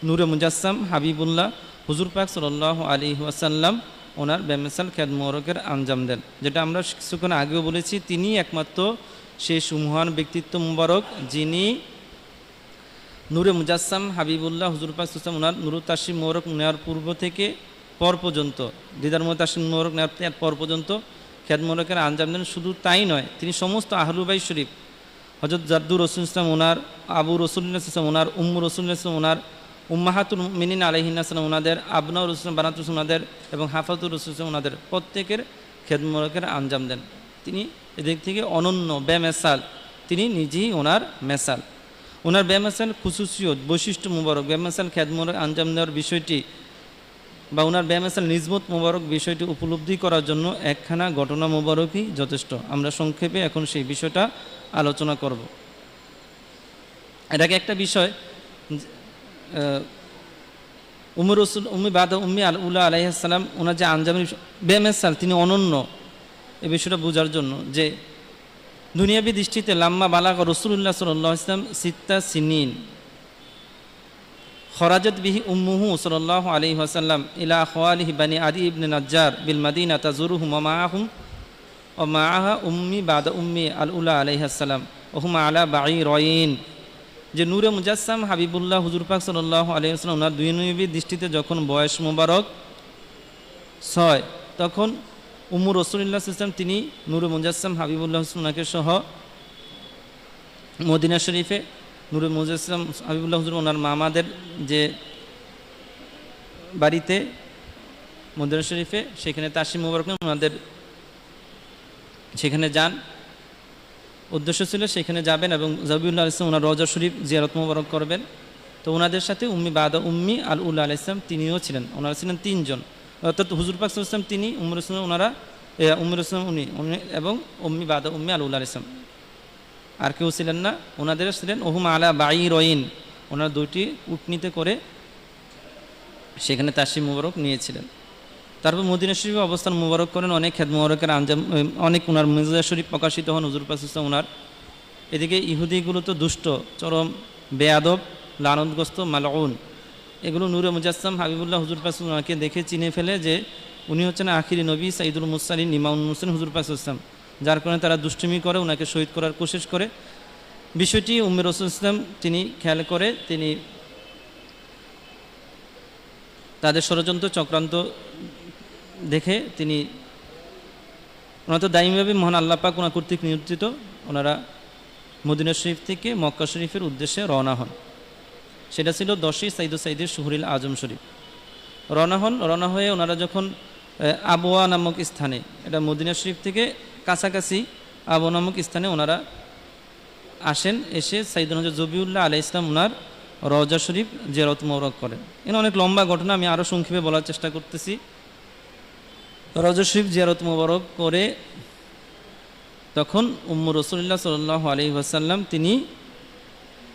নূরে মুজাসসাম হাবিবুল্লাহ হুজুর পাক সাল্লাল্লাহু আলাইহি ওয়াসাল্লাম ওনার বেমেসাল খেদ মোবারকের আঞ্জাম দেন। যেটা আমরা কিছুক্ষণ আগেও বলেছি, তিনি একমাত্র সেই সুমহান ব্যক্তিত্ব মুবারক যিনি নূরে মুজাসসাম হাবিবুল্লাহ হুজুর পাক সাল্লাল্লাহু আলাইহি ওয়াসাল্লাম ওনার নূরুত তাশরিফ মোবারক নেওয়ার পূর্ব থেকে পর পর্যন্ত দিদার মোবারক তাশরিফ মোবারক নেওয়ার পর পর্যন্ত খেদ মোবারকের আঞ্জাম দেন। শুধু তাই নয়, তিনি সমস্ত আহলুল বাইত শরীফ হযরত জাদ্দুর রাসূল ইসলাম ওনার, আবু রাসূলুল্লাহ ইসলাম ওনার, উম্মু রাসূলুল্লাহ ইসলাম ওনার, উম্মাহাতুল মুমিনিন আলাইহিন্নাস সালাম ওনাদের, আবনাউর রাসূল বানাতুর রাসূল ওনাদের এবং হাফাতুর রাসূল ইসলাম ওনাদের প্রত্যেকের খেদ মোবারকের আঞ্জাম দেন। তিনি এদিক থেকে অনন্য বেমেসাল, তিনি নিজেই ওনার মেসাল। ওনার বেমেসাল খুসুসিয়ত বৈশিষ্ট্য মুবারক বেমেসাল খেদ মোবারক আঞ্জাম দেওয়ার বিষয়টি বা ওনার বেমেসাল নিজমত মুবারক বিষয়টি উপলব্ধি করার জন্য একখানা ঘটনা মুবারকই যথেষ্ট। আমরা সংক্ষেপে এখন সেই বিষয়টা আলোচনা করব। এটাকে একটা বিষয় উম্মি বাদা উম্মি আল উলা আলাইহিস সালাম ওনার যে আঞ্জামের বেমেসাল তিনি অনন্য, এই বিষয়টা বোঝার জন্য যে দুনিয়াবী দৃষ্টিতে লাম্মা বালাগ রাসূলুল্লাহ সাল্লাল্লাহু আলাইহি ওয়াসাল্লাম সিত্তা সিনিন খরাজাত বিহি উম্মুহু সাল্লাল্লাহু আলাইহি ওয়াসাল্লাম ইলা খাওয়ালিহি বানি আদি ইবনে নাজ্জার বিল মাদিনা তাজুরুহুম ওয়া মাআহুম ওয়া মাআহা উম্মি বাদা উম্মি আল উলা আলাইহিস সালাম ওয়া হুম আলা বাঈরাইন। যে নূরে মুজাসসাম হাবিবুল্লাহ হুজুর পাক সাল্লাল্লাহু আলাইহি ওয়াসাল্লাম ওনার দুনিয়াবী দৃষ্টিতে যখন বয়স মোবারক 6, তখন উম্মু রাসূলুল্লাহ সাল্লাল্লাহু আলাইহি ওয়াসাল্লাম তিনি নূরে মুজাসসাম হাবিবুল্লাহ ওনাকে সহ মদিনা শরীফে নূরে মুজাসসাম হাবিবুল্লাহ হুজুর ওনার মামাদের যে বাড়িতে মদিনা শরীফে সেখানে তাশরিফ মোবারক ওনাদের সেখানে যান। উদ্দেশ্য ছিল সেখানে যাবেন এবং জবিউল্লাহ আলাইহিস সালাম ওনার রওজা শরীফ জিয়ারত মোবারক করবেন। তো ওনাদের সাথে উম্মি বাদা উম্মি আল উলা আলাইহিস সালাম তিনিও ছিলেন। ওনারা ছিলেন 3 জন, অর্থাৎ হুজুর পাক সাল্লাল্লাহু আলাইহি ওয়াসাল্লাম তিনি, উম্মে রাসূল ওনারা, উম্মে রাসূল উনি এবং উম্মি বাদা উম্মি আল উলা আলাইহিস সালাম। আর কেউ ছিলেন না। ওনাদের ছিলেন ওহুম আলা বাঈরাইন, ওনারা 2টি উটনিতে করে সেখানে তাশরিফ মোবারক নিয়েছিলেন। তারপর মদিনা শরীফে অবস্থান মোবারক করেন, অনেক খেদ মোবারকের আঞ্জাম, অনেক ওনার মিজাজ শরীফ প্রকাশিত হন হুজুর পাক সাল্লাল্লাহু আলাইহি ওয়াসাল্লাম ওনার। এদিকে ইহুদিগুলো তো দুষ্ট, চরম বেয়াদব, লানতগ্রস্ত, মালউন। এগুলো নূরে মুজাসসাম হাবিবুল্লাহ হুজুর পাক ওনাকে দেখে চিনে ফেলে যে উনি হচ্ছেন আখিরি নবী সাইদুল মুরসালিন ইমামুল মুরসালিন হুজুর পাক ইসলাম, যার কারণে তারা দুষ্টুমি করে ওনাকে শহীদ করার কোশিশ করে। বিষয়টি উম্মে রাসূল ইসলাম তিনি খেয়াল করে তিনি তাদের ষড়যন্ত্র চক্রান্ত দেখে তিনি ওনারা তো দায়ীভাবে মহান আল্লাহ পাক ওনার কর্তৃক নিয়ন্ত্রিত ওনারা মদিনা শরীফ থেকে মক্কা শরীফের উদ্দেশ্যে রওনা হন। সেটা ছিল 10ই সাইদুল শুহুরিল আজম শরীফ। রওনা হয়ে ওনারা যখন আবওয়া নামক স্থানে, এটা মদিনা শরীফ থেকে কাছাকাছি আবওয়া নামক স্থানে ওনারা আসেন। এসে সাইদুল হযরত জবিউল্লাহ আলাইহিস সালাম ওনার রওজা শরীফ জিয়ারত মুবারক করেন। এখানে অনেক লম্বা ঘটনা, আমি আরও সংক্ষেপে বলার চেষ্টা করতেছি। রওজা শরীফ জিয়ারত মুবারক করে তখন উম্মে রাসূলুল্লাহ সাল্লাল্লাহু আলাইহি ওয়াসাল্লাম তিনি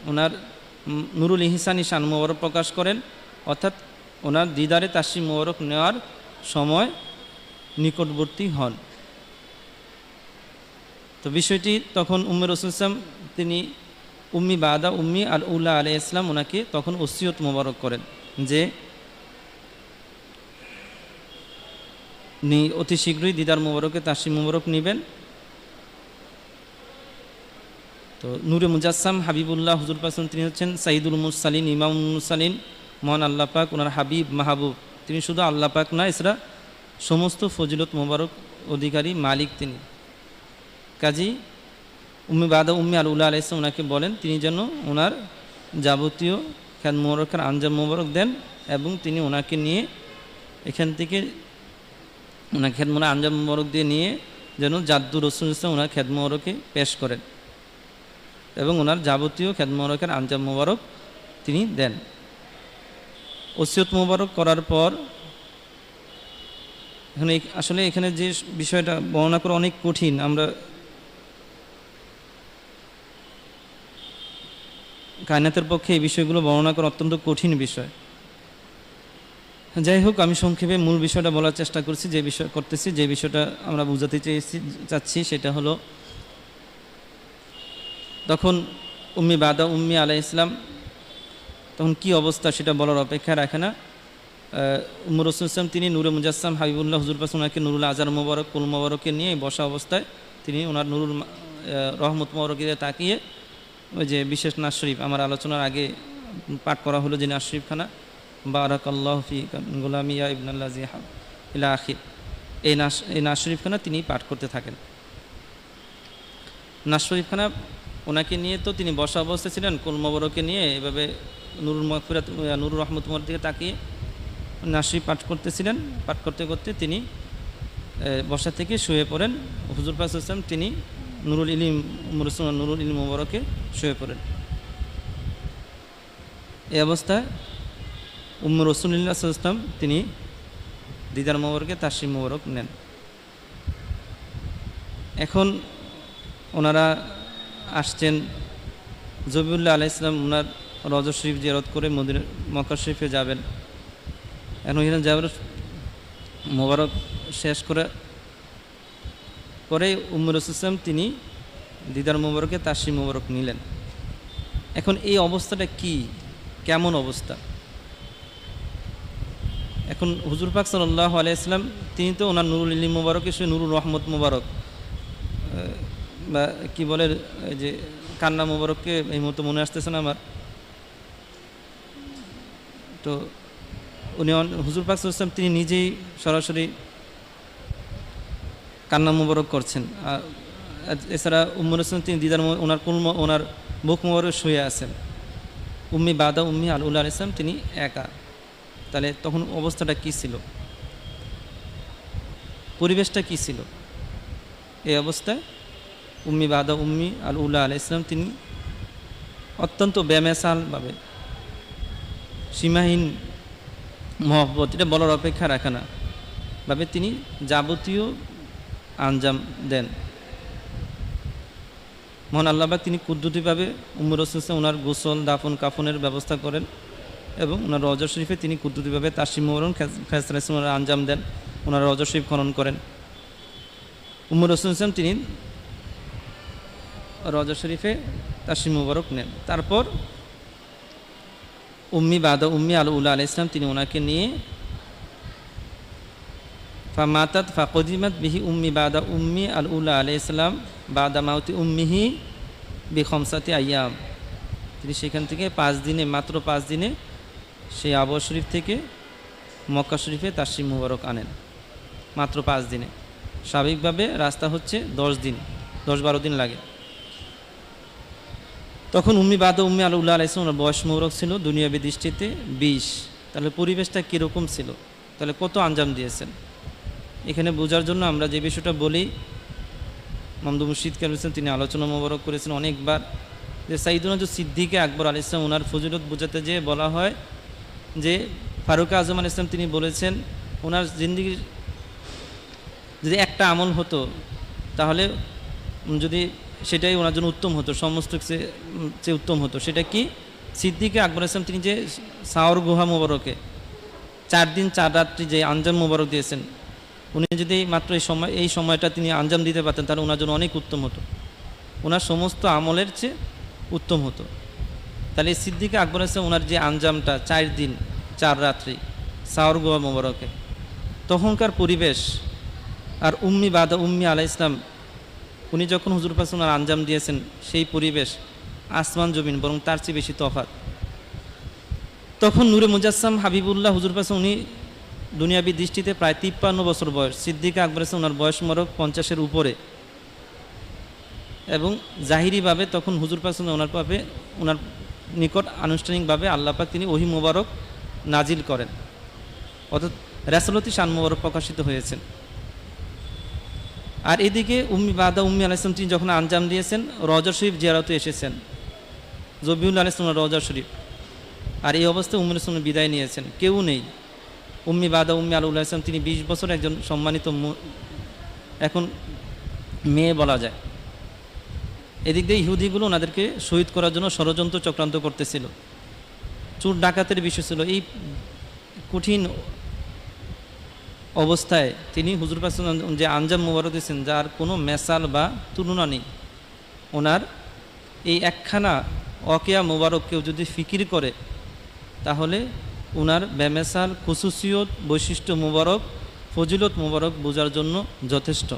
ওনার নুরুল ইহসানি শান মুবারক প্রকাশ করেন, অর্থাৎ ওনার দিদারে তাশরিফ মুবারক নেওয়ার সময় নিকটবর্তী হন। তো বিষয়টি তখন উম্মে রাসূল ইসলাম তিনি উম্মি বাদা উম্মি আল উলা আলাইহিস সালাম ওনাকে তখন ওসিয়ত মুবারক করেন যে অতি শীঘ্রই দিদার মুবারকে তাশরিফ মুবারক নেবেন। তো নূরে মুজাসসাম হাবিবুল্লাহ হুজুর পাক তিনি হচ্ছেন সাইদুল মুরসালিন ইমামুল মুরসালিন, মহান আল্লাহ পাক ওনার হাবিব মাহবুব। তিনি শুধু আল্লাহ পাক না, এছাড়া সমস্ত ফজিলত মুবারক অধিকারী মালিক তিনি। কাজী উম্মে বাদা উম্মি আল উলা আলাইহিস সালাম ওনাকে বলেন তিনি যেন ওনার যাবতীয় খ্যাত মুবারকের আঞ্জাম মুবারক দেন এবং তিনি ওনাকে নিয়ে এখান থেকে ওনার খ্যাত মুবারক আঞ্জাম মুবারক দিয়ে নিয়ে যেন জাদ্দুর রাসূল ইসলাম ওনার খ্যাত মুবারকে পেশ করেন এবং ওনার যাবতীয় খ্যাত মুবারকের আঞ্জাম মুবারক তিনি দেন। ওসিয়ত মুবারক করার পর আসলে এখানে যে বিষয়টা বর্ণনা করা অনেক কঠিন, আমরা কায়নাতের পক্ষে এই বিষয়গুলো বর্ণনা করা অত্যন্ত কঠিন বিষয়। যাই হোক, আমি সংক্ষেপে মূল বিষয়টা বলার চেষ্টা করছি, যে বিষয়টা আমরা বুঝাতে চাচ্ছি সেটা হলো তখন উম্মি বাদা উম্মি আলাইহিস সালাম তখন কি অবস্থা সেটা বলার অপেক্ষা রাখে না। উম্মে রাসূল ইসলাম তিনি নূরে মুজাসসাম হাবিবুল্লাহ হুজুর পাক ওনাকে নুরুল আজার মুবারক কুল মুবারকে নিয়ে বসা অবস্থায় তিনি ওনার নুরুল রহমত মুবারকে তাকিয়ে ওই যে বিশেষ নাস শরীফ আমার আলোচনার আগে পাঠ করা হলো, যে নাস শরীফখানা বারাকাল্লাহু ফি গুলামিয়া ইবনুল্লাজি ইলা আখির, এই নাস শরীফখানা তিনি পাঠ করতে থাকেন। নাস শরীফখানা ওনাকে নিয়ে তো তিনি বসা অবস্থায় ছিলেন, কুল মুবারকে নিয়ে এভাবে নুরুল মাগফিরাত নুরুল রহমত মুবারক দিকে তাকিয়ে নাস শরীফ পাঠ করতেছিলেন। পাঠ করতে করতে তিনি বসা থেকে শুয়ে পড়েন। হুজুর পাক সাল্লাল্লাহু আলাইহি ওয়াসাল্লাম তিনি নুরুল ইলম মুবারকে শুয়ে পড়েন। এই অবস্থায় উম্মে রাসূলুল্লাহ সাল্লাল্লাহু আলাইহি ওয়াসাল্লাম তিনি দিদার মুবারকে তাশরিফ মুবারক নেন। এখন ওনারা আসছেন, জবিউল্লাহ আলাইহিস সালাম ওনার রওজা শরীফ জিয়ারত করে মক্কা শরীফে যাবেন। এখন এখানে যাওয়ার মোবারক শেষ করে উম্মে রাসূল সাল্লাল্লাহু তিনি দিদার মুবারকে তাশরিফ মুবারক নিলেন। এখন এই অবস্থাটা কি, কেমন অবস্থা? এখন হুজুর পাক সাল্লাল্লাহু আলাইহি ওয়াসাল্লাম তিনি তো ওনার নুরুল ইলম মুবারকে সে নুরুল রহমত মুবারক বা কি বলে যে কান্না মুবারককে এই মুহূর্তে মনে আসতেছে না আমার, তো উনি হুজুর পাক সাল্লাল্লাহু আলাইহি ওয়াসাল্লাম তিনি নিজেই সরাসরি কান্না মুবারক করছেন। আর এছাড়া উম্মে রাসূল তিনি দিদার ওনার বুক মুবারক শুয়ে আছেন। উম্মি বাদা উম্মি আল উলা আলাইহিস সালাম তিনি একা। তাহলে তখন অবস্থাটা কি ছিল, পরিবেশটা কি ছিল? এই অবস্থায় উম্মি বাদা উম্মি আল উলা আলাইহিস সালাম তিনি অত্যন্ত বেমেসালভাবে সীমাহীন মহব্বত, এটা বলার অপেক্ষা রাখে না ভাবে তিনি যাবতীয় আঞ্জাম দেন। মহান আল্লাহ পাক তিনি কুদরতিভাবে উম্মে রাসূল ওনার গোসল দাফন কাফনের ব্যবস্থা করেন এবং ওনার রওজা শরীফে তিনি কুদরতিভাবে তাশরিফ মুবারক ফেরেশতারা আঞ্জাম দেন, ওনার রওজা শরীফ খনন করেন। উম্মে রাসূল তিনি রওজা শরীফে তাশরিফ মুবারক নেন। তারপর উম্মি বাদা উম্মি আল উলা আলাইহিস সালাম তিনি ওনাকে নিয়ে ফামাতাত ফাকদিমাত বিহি উম্মি বাদা উম্মি আল উলা আলাইহিস সালাম বাদা মাউতি উম্মিহি বিখমসাতি আইয়াম। তিনি সেখান থেকে 5 দিনে, মাত্র 5 দিনে সেই আবওয়া শরীফ থেকে মক্কা শরীফে তাশরিফ মুবারক আনেন, মাত্র 5 দিনে। স্বাভাবিকভাবে রাস্তা হচ্ছে 10 দিন, 10-12 দিন লাগে। তখন উম্মি বাদা উম্মি আল উলা আলাইহিস সালামের বয়স মুবারক ছিল দুনিয়াবী দৃষ্টিতে 20। তাহলে পরিবেশটা কীরকম ছিল, তাহলে কত আঞ্জাম দিয়েছেন। এখানে বোঝার জন্য আমরা যে বিষয়টা বলি, মামদুদ মুর্শিদ কারুসেন তিনি আলোচনা মোবারক করেছেন অনেকবার, যে সাইয়্যিদুনা সিদ্দিকে আকবর আলাইহিস সালাম ওনার ফজিলত বোঝাতে যেয়ে বলা হয় যে ফারুক আজম আলাইহিস সালাম তিনি বলেছেন ওনার জিন্দেগির যদি একটা আমল হতো তাহলে যদি সেটাই ওনার জন্য উত্তম হতো, সমস্ত চেয়ে উত্তম হতো। সেটা কি? সিদ্দিকে আকবর আলাইহিস সালাম তিনি যে সাওর গুহা মোবারকে 4 দিন 4 রাত্রি যে আঞ্জাম মোবারক দিয়েছেন, উনি যদি মাত্র এই সময়টা তিনি আঞ্জাম দিতে পারতেন তাহলে ওনার জন্য অনেক উত্তম হতো, ওনার সমস্ত আমলের চেয়ে উত্তম হতো। তাহলে সিদ্দিকে আকবর আলাইহিস সালাম ওনার যে আঞ্জামটা 4 দিন 4 রাত্রি সাওর গুহা মোবারকে, তখনকার পরিবেশ আর উম্মি বাদা উম্মি আলাইহিস সালাম উনি যখন হুজুর পাক ওনার আঞ্জাম দিয়েছেন সেই পরিবেশ আসমান জমিন, বরং তার চেয়ে বেশি তফাৎ। তখন নূরে মুজাসসাম হাবিবুল্লাহ হুজুর পাক উনি দুনিয়াবী দৃষ্টিতে প্রায় 53 বছর বয়স। সিদ্দিকে আকবর আলাইহিস সালাম ওনার বয়স মোবারক 50-এর উপরে, এবং জাহিরিভাবে তখন হুজুর পাক ওনার পাবে ওনার নিকট আনুষ্ঠানিকভাবে আল্লাহ পাক তিনি ওহী মোবারক নাজিল করেন, অর্থাৎ রাসূলতি শান মোবারক প্রকাশিত হয়েছেন। আর এদিকে উম্মি বাদা উম্মি আলাইহিস সালাম তিনি যখন আঞ্জাম দিয়েছেন রওজা শরীফ জিয়ারতে এসেছেন, জবিউল আলাইহিস সালাম রওজা শরীফ। আর এই অবস্থায় উম্মে রাসূল বিদায় নিয়েছেন, কেউ নেই। উম্মি বাদা উম্মি আল উলা আলাইহিস সালাম তিনি 20 বছর একজন সম্মানিত এখন মেয়ে বলা যায়। এদিক দিয়ে ইহুদিগুলো ওনাদেরকে শহীদ করার জন্য ষড়যন্ত্র চক্রান্ত করতেছিল, চোর ডাকাতের বিষয় ছিল। এই কঠিন অবস্থায় তিনি হুজুর পাক যে আঞ্জাম মুবারক দিয়েছেন যার কোনো মেসাল বা তুলনা নেই, ওনার এই একখানা ওয়াকিয়া মুবারক কেউ যদি ফিকির করে তাহলে ওনার বেমেসাল খুসুসিয়ত বৈশিষ্ট্য মুবারক ফজিলত মুবারক বোঝার জন্য যথেষ্ট।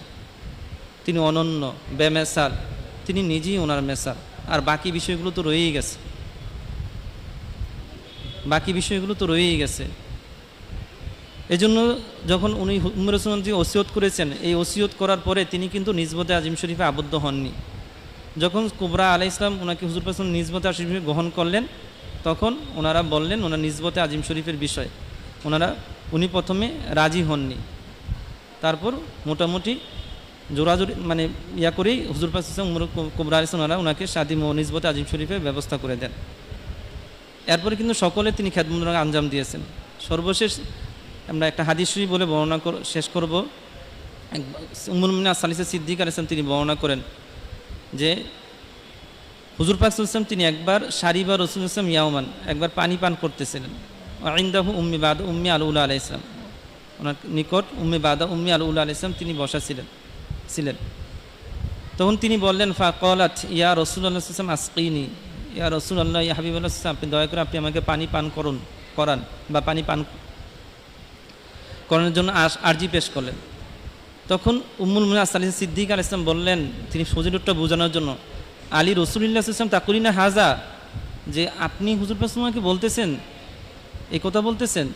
তিনি অনন্য, বেমেসাল, তিনি নিজেই ওনার মেসাল। আর বাকি বিষয়গুলো তো রয়েই গেছে, বাকি বিষয়গুলো তো রয়েই গেছে। এজন্য যখন উনি উম্মে রাসূল যে ওসিয়ত করেছেন, এই ওসিয়ত করার পরে তিনি কিন্তু নিসবতে আজিম শরীফে আবদ্ধ হননি। যখন কুবরা আলাইহিস সালাম ওনাকে হুজুর পাক নিসবতে আজিম শরীফে গ্রহণ করলেন, তখন ওনারা বললেন ওনার নিসবতে আজিম শরীফের বিষয় উনি প্রথমে রাজি হননি। তারপর মোটামুটি জোরাজোরি মানে ইয়া করেই হুজুর পাক কুবরা আলাইহিস সালাম ওনাকে শাদী ও নিসবতে আজিম শরীফের ব্যবস্থা করে দেন। এরপরে কিন্তু সকলে তিনি খেদমত আঞ্জাম দিয়েছেন। সর্বশেষ আমরা একটা হাদিস শরীফ বলে বর্ণনা শেষ করব। উম্মুল মুমিনিন সালিসা সিদ্দিকা আলাইহিস সালাম তিনি বর্ণনা করেন যে হুজুর পাক সাল্লাল্লাহু আলাইহি ওয়াসাল্লাম তিনি একবার শারিবা রাসূলুল্লাহ সাল্লাল্লাহু ইয়াওমান একবার পানি পান করতেছিলেন। ইনদাহু উম্মি বাদা উম্মি আল উলা আলাইহিস সালাম, ওনার নিকট উম্মি বাদা উম্মি আল উলা আলাইহিস সালাম তিনি বসা ছিলেন। তখন তিনি বললেন ফাকালাত ইয়া রাসূলুল্লাহ সাল্লাল্লাহু আলাইহি ওয়াসাল্লাম আসকিনি, ইয়া রাসূলুল্লাহ ইয়া হাবিবাল্লাহ সাল্লাল্লাহু আলাইহি ওয়াসাল্লাম আপনি দয়া করে আপনি আমাকে পানি পান করান বা পানি পান করানোর জন্য আরজি পেশ করলেন। তখন উম্মুল মুমিনিন সালিসা সিদ্দিকা আলাইহিস সালাম বললেন, তিনি ফজিলতটা বোঝানোর জন্য, আলী রাসূলুল্লাহ সাল্লাল্লাহু আলাইহি ওয়াসাল্লাম তাকুলিনা হাজা, যে আপনি হুজুর পাক সাল্লাল্লাহু বলতেছেন, এই কথা বলতেছেন।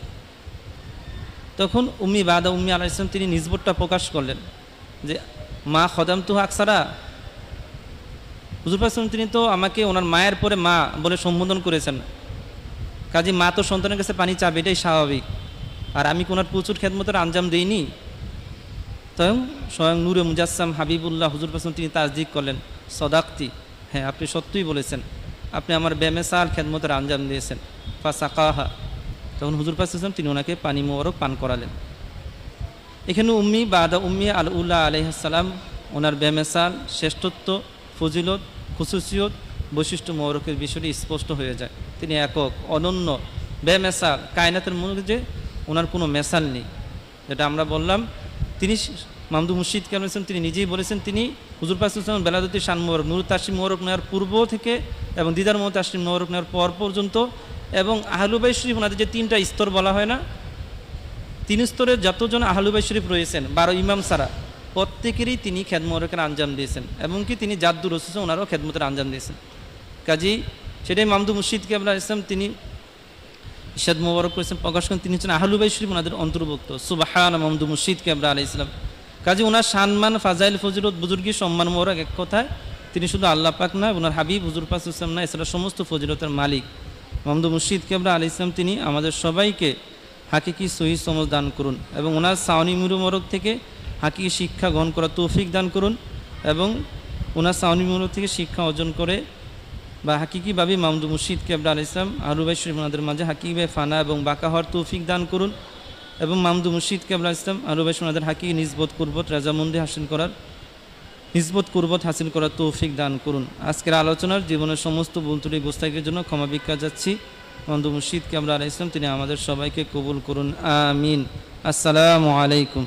তখন উম্মি বাদা উম্মি আলাইহিস সালাম তিনি নিসবতটা প্রকাশ করলেন যে মা খদামতুহা আকসারা, হুজুর পাক সাল্লাল্লাহু তিনি তো আমাকে ওনার মায়ের পরে মা বলে সম্বোধন করেছেন, কাজে মা তো সন্তানের কাছে পানি চাবে, এটাই স্বাভাবিক। আর আমি কোনার প্রচুর খেদমতের আঞ্জাম দেইনি। তখন স্বয়ং নূরে মুজাসসাম হাবিবুল্লাহ হুজুর পাক তিনি তাসদিক করলেন, সদাকতি, হ্যাঁ আপনি সত্যই বলেছেন, আপনি আমার বেমেসাল খেদমতের আঞ্জাম দিয়েছেন। ফাসাকাহা, তখন হুজুর পাক তিনি ওনাকে পানি মোবারক পান করালেন। এখানে উম্মি বাদা উম্মি আল উলা আলাইহিস সালাম ওনার বেমেসাল শ্রেষ্ঠত্ব ফজিলত খুসুসিয়ত বৈশিষ্ট্য মোবারকের বিষয়টি স্পষ্ট হয়ে যায়। তিনি একক, অনন্য, বেমেসাল, কায়নাতের মধ্যে ওনার কোনো মেসাল নেই। যেটা আমরা বললাম, তিনি মামদুদ মুর্শিদ কারুসেন তিনি নিজেই বলেছেন, তিনি হুজুর পাক সাল্লাল্লাহু আলাইহি ওয়াসাল্লাম বেলাদুতি শান মোবারক নূর তাশরিফ মোবারক নেওয়ার পূর্ব থেকে এবং দিদার মোহাম্মদ তাশরিফ মোবারক নেওয়ার পর পর্যন্ত এবং আহলু বাইত শরীফ ওনাদের যে 3টা স্তর বলা হয় না, 3 স্তরের যতজন আহলু বাইত শরীফ রয়েছেন 12 ইমাম ছাড়া প্রত্যেকেরই তিনি খেদমতের আঞ্জাম দিয়েছেন, এবং কি তিনি জাদ্দুর রসুল ওনারাও খেদমতের আঞ্জাম দিয়েছেন। কাজেই সেটাই মামদু মুর্শিদ কেবলা ইসলাম তিনি ইরশাদ মোবারক করেছেন, প্রকাশ করেন, তিনি হচ্ছেন আহলু বাইত শরীফ ওনাদের অন্তর্ভুক্ত। সুবহান মামদু মুর্শিদ কেবলা আলাইহিস সালাম। কাজে ওনার সম্মান, ফাজাইল, ফজিলত, বুজুর্গি, সম্মান মোবারক এক কথায় তিনি শুধু আল্লাহ পাক না, ওনার হাবিব হুজুর পাক সাল্লাল্লাহু আলাইহি ওয়াসাল্লাম না, এছাড়া সমস্ত ফজিলতের মালিক মামদু মুর্শিদ কেবলা আলাইহিস সালাম তিনি আমাদের সবাইকে হাকিকি সহিহ সমঝ দান করুন, এবং ওনার সাওনি মোবারক থেকে হাকিকি শিক্ষা গ্রহণ করার তৌফিক দান করুন, এবং ওনার সাওনি মোবারক থেকে শিক্ষা অর্জন করে বা হাকিকিভাবে মামদু মুর্শিদ কেবলা আলাইহিস সালাম আহলু বাইত শরীফ ওনাদের মাঝে হাকিকিভাবে ফানা এবং বাঁকা হওয়ার তৌফিক দান করুন, এবং মামদু মুর্শিদ কেবলা আলাইহিস সালাম আহলু বাইত ওনাদের হাকিকি নিসবত কুরবত রাজামন্দি নিসবত কুরবত হাসিল করার তৌফিক দান করুন। আজকের আলোচনার জীবনের সমস্ত ভুল ত্রুটি গোস্তাকের জন্য ক্ষমা ভিক্ষা যাচ্ছি। মামদু মুর্শিদ কেবলা আলাইহিস সালাম তিনি আমাদের সবাইকে কবুল করুন, আমিন। আসসালামু আলাইকুম।